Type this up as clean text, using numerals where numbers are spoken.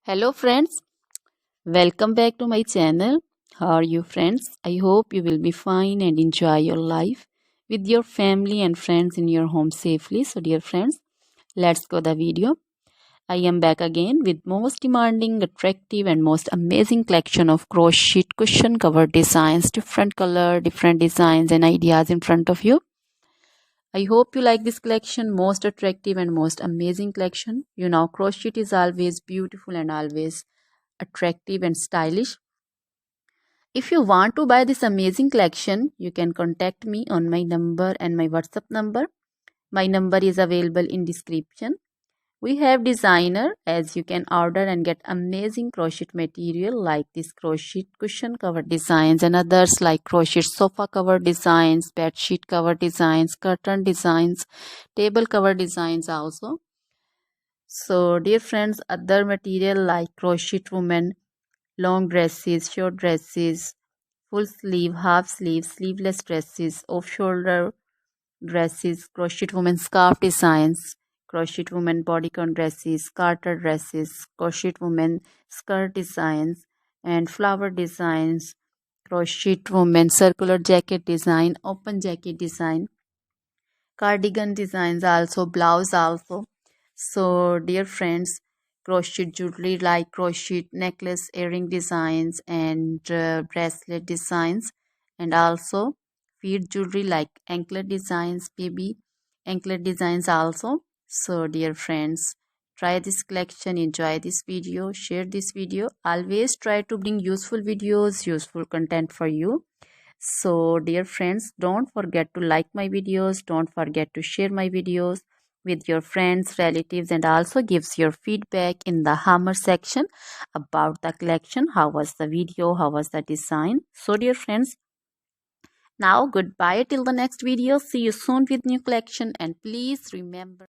Hello friends, welcome back to my channel. How are you friends? I hope you will be fine and enjoy your life with your family and friends in your home safely. So dear friends, let's go the video. I am back again with most demanding, attractive and most amazing collection of crochet cushion cover designs, different color, different designs and ideas in front of you. I hope you like this collection, most attractive and most amazing collection. You know, crochet is always beautiful and always attractive and stylish. If you want to buy this amazing collection, you can contact me on my number and my WhatsApp number. My number is available in description. We have designer as you can order and get amazing crochet material like this crochet cushion cover designs and others like crochet sofa cover designs, bed sheet cover designs, curtain designs, table cover designs also. So dear friends, other material like crochet woman, long dresses, short dresses, full sleeve, half sleeve, sleeveless dresses, off shoulder dresses, crochet woman scarf designs, crochet woman bodycon dresses, garter dresses, crochet woman skirt designs, and flower designs, crochet woman circular jacket design, open jacket design, cardigan designs also, blouse also. So dear friends, crochet jewelry like crochet necklace, earring designs and bracelet designs, and also feet jewelry like anklet designs, baby anklet designs also. So dear friends, try this collection, enjoy this video, share this video. Always try to bring useful videos, useful content for you. So dear friends, don't forget to like my videos, don't forget to share my videos with your friends, relatives, and also gives your feedback in the hammer section about the collection. How was the video, how was the design? So dear friends, now goodbye till the next video. See you soon with new collection, and please remember